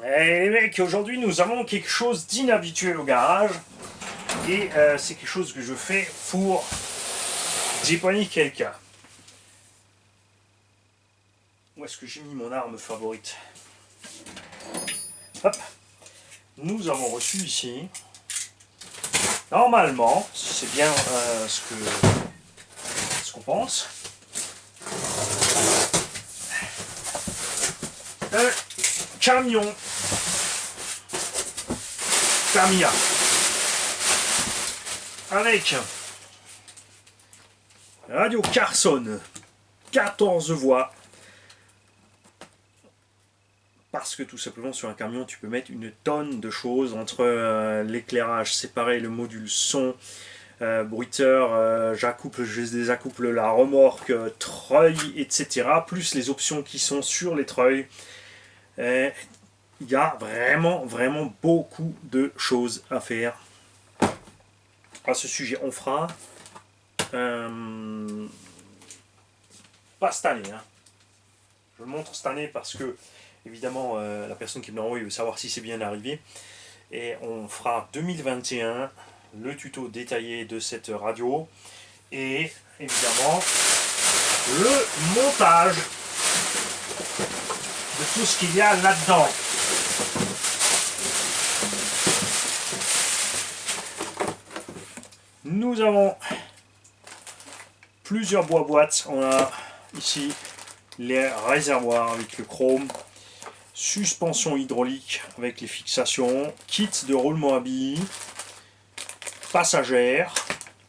Et les mecs, aujourd'hui nous avons quelque chose d'inhabituel au garage. Et c'est quelque chose que je fais pour dépanner quelqu'un. Où est-ce que j'ai mis mon arme favorite? Hop. Nous avons reçu ici, normalement, si c'est bien ce qu'on pense, un camion Tamiya avec radio Carson 14 voix, parce que tout simplement sur un camion tu peux mettre une tonne de choses entre l'éclairage séparé, le module son, bruiteur, j'accouple, je désaccouple la remorque, treuil, etc. Plus les options qui sont sur les treuils. Il y a vraiment beaucoup de choses à faire à ce sujet. On fera pas cette année, hein. Je le montre cette année parce que évidemment la personne qui me l'a envoyé veut savoir si c'est bien arrivé, et on fera 2021 le tuto détaillé de cette radio et évidemment le montage de tout ce qu'il y a là-dedans. Nous avons plusieurs boîtes. On a ici les réservoirs avec le chrome, suspension hydraulique avec les fixations, kit de roulement à billes, passagère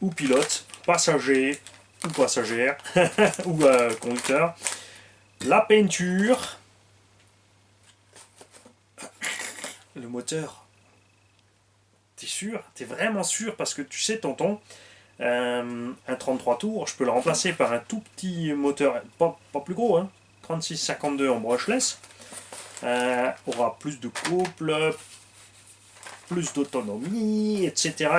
ou pilote, passager ou passagère ou conducteur, la peinture, le moteur. T'es sûr? T'es vraiment sûr? Parce que tu sais, tonton, un 33 tours, je peux le remplacer par un tout petit moteur, pas plus gros, hein, 36-52 en brushless, aura plus de couple, plus d'autonomie, etc.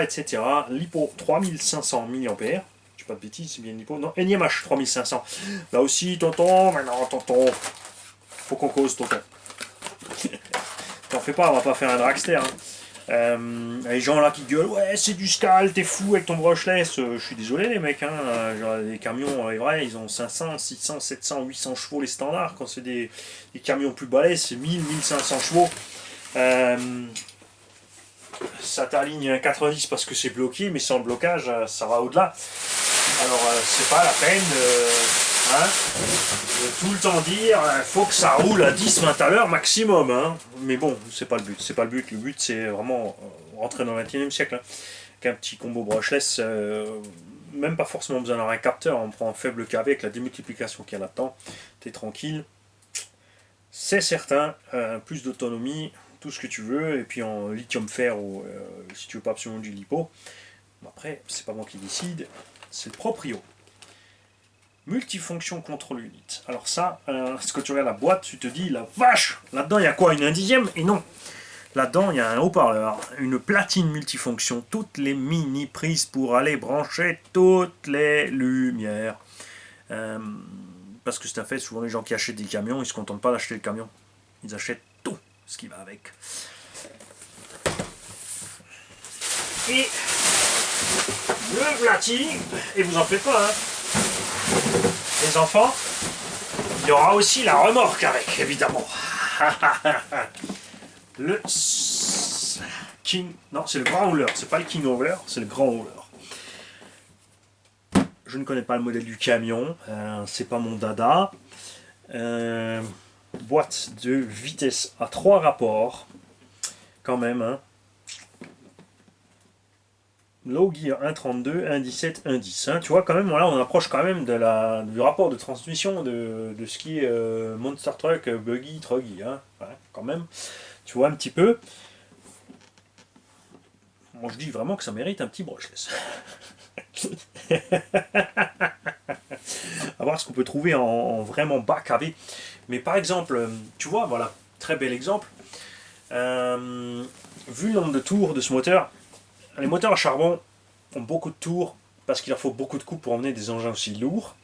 Lipo 3500 mAh, je dis pas de bêtises, c'est bien Lipo, non, NIMH 3500. Là aussi, tonton, maintenant, tonton, faut qu'on cause, tonton. T'en fais pas, on va pas faire un dragster, hein. Les gens là qui gueulent, ouais c'est du Scal, t'es fou avec ton brushless, je suis désolé les mecs, hein, genre, les camions, est vrai, ils ont 500, 600, 700, 800 chevaux les standards, quand c'est des camions plus balèzes, c'est 1000, 1500 chevaux, ça t'aligne 90 parce que c'est bloqué, mais sans le blocage, ça va au-delà, alors c'est pas la peine de tout le temps dire faut que ça roule à 10-20 à l'heure maximum, hein. Mais bon, c'est pas le but, le but c'est vraiment rentrer dans le 21e siècle, hein. Avec un petit combo brushless, même pas forcément besoin d'avoir un capteur, on prend un faible KV avec la démultiplication qu'il y a là-dedans, t'es tranquille, c'est certain, plus d'autonomie, tout ce que tu veux, et puis en lithium fer ou si tu veux pas absolument du lipo, bon, après c'est pas moi qui décide, c'est le proprio. Multifonction control unit. Alors ça, ce que tu regardes la boîte, tu te dis, la vache, là-dedans il y a quoi, une 1/10? Et non, là-dedans il y a un haut-parleur, une platine multifonction, toutes les mini prises pour aller brancher toutes les lumières. Parce que c'est un fait, souvent les gens qui achètent des camions, ils se contentent pas d'acheter le camion, ils achètent tout ce qui va avec. Et le platine, et vous en faites pas, hein. Les enfants, il y aura aussi la remorque avec, évidemment. Le King... Non, c'est le grand roller, c'est pas le King Roller, c'est le grand roller. Je ne connais pas le modèle du camion, c'est pas mon dada. Boîte de vitesse à 3 rapports, quand même, hein. Low gear 1.32, 1.17, 1.10. Hein. Tu vois, quand même, voilà, on approche quand même du rapport de transmission de ce qui est Monster Truck, Buggy, Truggy. Hein. Ouais, quand même, tu vois un petit peu. Moi, je dis vraiment que ça mérite un petit brushless. À voir ce qu'on peut trouver en vraiment bas KV. Mais par exemple, tu vois, voilà, très bel exemple. Vu le nombre de tours de ce moteur, les moteurs à charbon ont beaucoup de tours parce qu'il leur faut beaucoup de coups pour emmener des engins aussi lourds.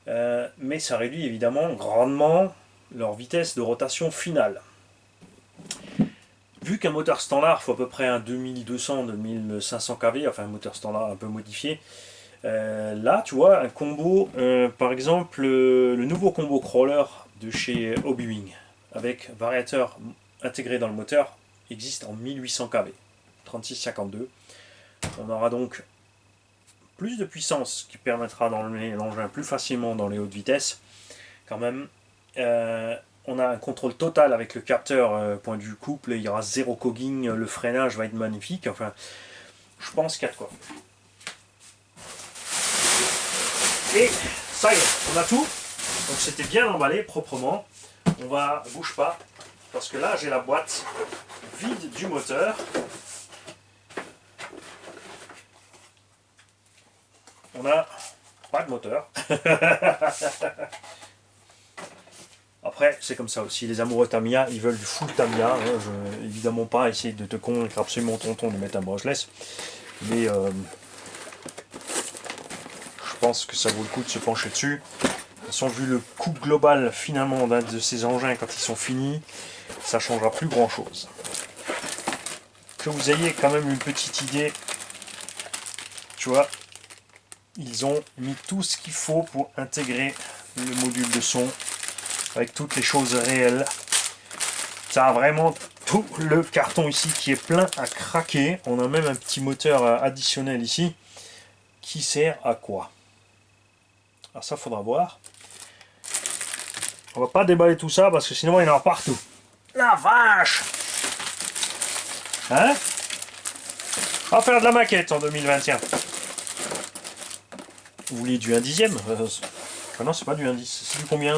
Mais ça réduit évidemment grandement leur vitesse de rotation finale. vu qu'un moteur standard faut à peu près un 2200-2500 kV, enfin un moteur standard un peu modifié, là tu vois un combo, par exemple le nouveau combo crawler de chez Hobby avec variateur intégré dans le moteur existe en 1800 kV, 3652. On aura donc plus de puissance qui permettra d'enlever l'engin plus facilement dans les hautes vitesses. Quand même, on a un contrôle total avec le capteur point de vue couple, il y aura zéro cogging, le freinage va être magnifique. Enfin, je pense qu'il y a de quoi. Et ça y est, on a tout. Donc c'était bien emballé proprement. On va, bouge pas, parce que là j'ai la boîte vide du moteur. On n'a pas de moteur. Après, c'est comme ça aussi. Les amoureux Tamiya, ils veulent du full Tamiya. Je veux évidemment pas essayer de te convaincre absolument tonton de mettre un brushless. Mais je pense que ça vaut le coup de se pencher dessus. De toute façon, vu le coût global finalement d'un de ces engins quand ils sont finis, ça ne changera plus grand chose. Que vous ayez quand même une petite idée, tu vois, ils ont mis tout ce qu'il faut pour intégrer le module de son avec toutes les choses réelles. Ça a vraiment tout le carton ici qui est plein à craquer. On a même un petit moteur additionnel ici qui sert à quoi? Alors ça faudra voir. On va pas déballer tout ça parce que sinon il y en aura partout. La vache! Hein? On va faire de la maquette en 2021. Vous vouliez du 1/10? Ah non, c'est pas du 1/10. C'est du combien?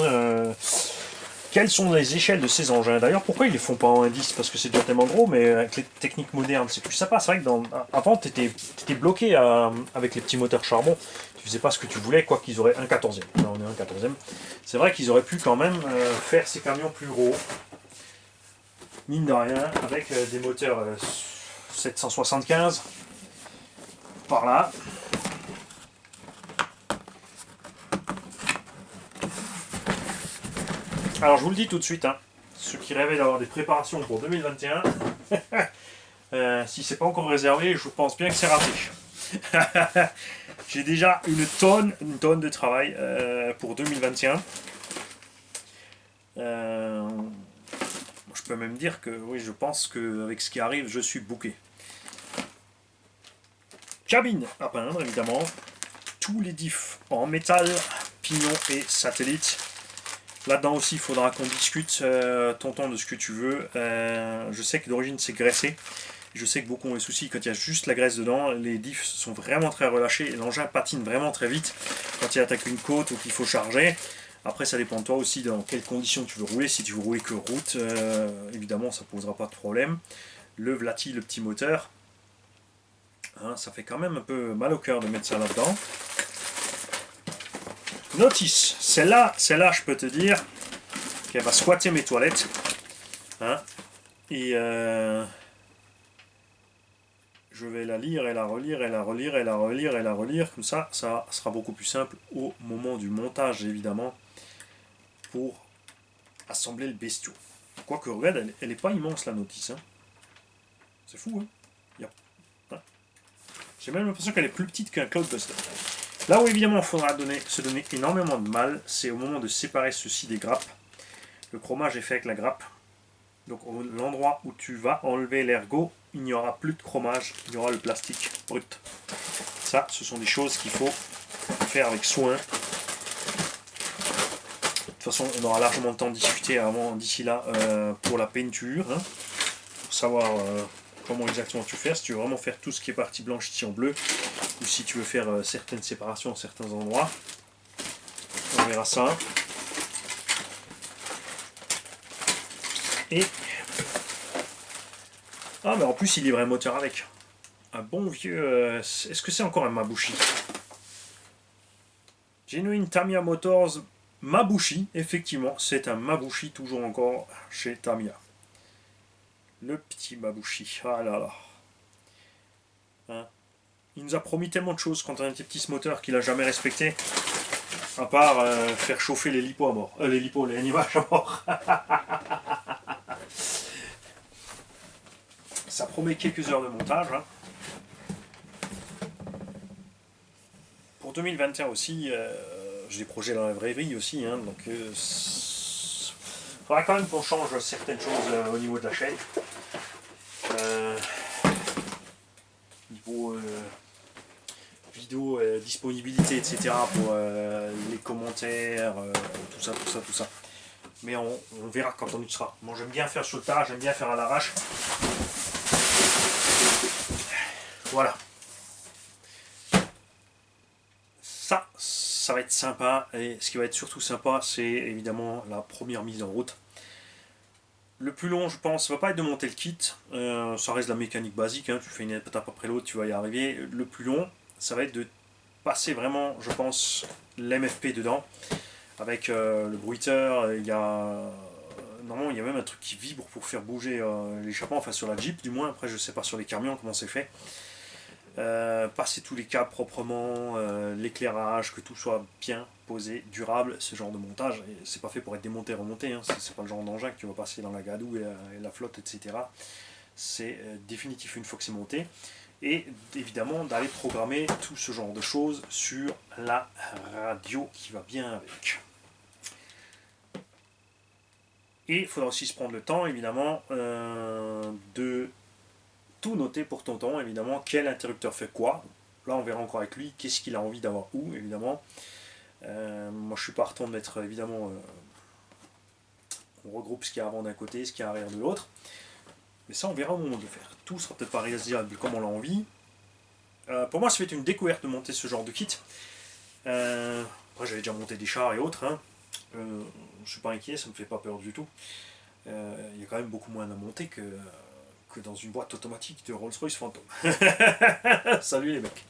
Quelles sont les échelles de ces engins? D'ailleurs, pourquoi ils les font pas en 1/10? Parce que c'est déjà tellement gros, mais avec les techniques modernes, c'est plus sympa. C'est vrai que avant, tu étais bloqué avec les petits moteurs charbon. Tu faisais pas ce que tu voulais, quoi qu'ils auraient un 14e. Là, on est un 14e. C'est vrai qu'ils auraient pu quand même faire ces camions plus gros. Mine de rien, avec des moteurs 775 par là. Alors je vous le dis tout de suite, hein, ceux qui rêvaient d'avoir des préparations pour 2021, si c'est pas encore réservé, je pense bien que c'est raté. J'ai déjà une tonne de travail pour 2021. Je peux même dire que oui, je pense qu'avec ce qui arrive, je suis booké. Cabine à peindre, évidemment. Tous les diffs en métal, pignon et satellite. Là-dedans aussi, il faudra qu'on discute, tonton, de ce que tu veux. Je sais que d'origine, c'est graissé. Je sais que beaucoup ont des soucis quand il y a juste la graisse dedans. Les diffs sont vraiment très relâchés et l'engin patine vraiment très vite quand il attaque une côte ou qu'il faut charger. Après, ça dépend de toi aussi dans quelles conditions tu veux rouler. Si tu veux rouler que route, évidemment, ça ne posera pas de problème. Le Vlati, le petit moteur, hein, ça fait quand même un peu mal au cœur de mettre ça là-dedans. Notice, celle-là, je peux te dire qu'elle va squatter mes toilettes. Hein, et je vais la lire et la relire et la relire et la relire et la relire. Comme ça, ça sera beaucoup plus simple au moment du montage, évidemment, pour assembler le bestiau. Quoique, regarde, elle n'est pas immense, la notice. Hein. C'est fou, hein, hein. J'ai même l'impression qu'elle est plus petite qu'un Cloudbuster. Là où évidemment il faudra se donner énormément de mal, c'est au moment de séparer ceci des grappes. Le chromage est fait avec la grappe. Donc l'endroit où tu vas enlever l'ergot, il n'y aura plus de chromage, il y aura le plastique brut. Ça, ce sont des choses qu'il faut faire avec soin. De toute façon, on aura largement le temps de discuter d'ici là pour la peinture, hein, pour savoir comment exactement tu fais. Si tu veux vraiment faire tout ce qui est partie blanche ici en bleu, ou si tu veux faire certaines séparations à certains endroits. On verra ça. Et ah, mais en plus il livre un moteur avec. Un bon vieux. Est-ce que c'est encore un Mabushi? Genuine Tamiya Motors Mabushi, effectivement, c'est un Mabushi toujours encore chez Tamiya. Le petit Mabushi. Ah là là. Hein. Il nous a promis tellement de choses quand on était petit ce moteur qu'il a jamais respecté. À part faire chauffer les lipos à mort. Les animages à mort. ça promet quelques heures de montage. Hein. Pour 2021 aussi, j'ai des projets dans la vraie vie aussi, hein, donc il faudra quand même qu'on change certaines choses au niveau de la chaîne. Niveau vidéo, disponibilité, etc. pour les commentaires, tout ça, tout ça, tout ça. Mais on verra quand on y sera. Moi j'aime bien faire sur le tas, j'aime bien faire à l'arrache. Voilà. Ça va être sympa. Et ce qui va être surtout sympa, c'est évidemment la première mise en route. Le plus long, je pense, ça va pas être de monter le kit. Ça reste la mécanique basique. Hein, tu fais une étape après l'autre, tu vas y arriver. Le plus long, ça va être de passer vraiment, je pense, l'MFP dedans. Avec le bruiteur, il y a. Normalement, il y a même un truc qui vibre pour faire bouger l'échappement, enfin sur la Jeep du moins. Après, je sais pas sur les camions comment c'est fait. Passer tous les câbles proprement, l'éclairage, que tout soit bien posé, durable, ce genre de montage. Et c'est pas fait pour être démonté, remonté, hein. C'est pas le genre d'engin que tu vas passer dans la gadoue et la flotte, etc. C'est définitif une fois que c'est monté. Et évidemment d'aller programmer tout ce genre de choses sur la radio qui va bien avec. Et il faudra aussi se prendre le temps, évidemment, de tout noter pour tonton, évidemment, quel interrupteur fait quoi. Là, on verra encore avec lui, qu'est-ce qu'il a envie d'avoir où, évidemment. Moi, je suis partant de mettre, évidemment, on regroupe ce qu'il y a avant d'un côté, ce qu'il y a arrière de l'autre. Mais ça, on verra au moment de le faire. Tout sera peut-être pas réalisable comme on l'a envie. Pour moi, ça fait une découverte de monter ce genre de kit. Après, j'avais déjà monté des chars et autres. Hein. Je suis pas inquiet, ça me fait pas peur du tout. Il y a quand même beaucoup moins à monter que dans une boîte automatique de Rolls-Royce Phantom. Salut les mecs.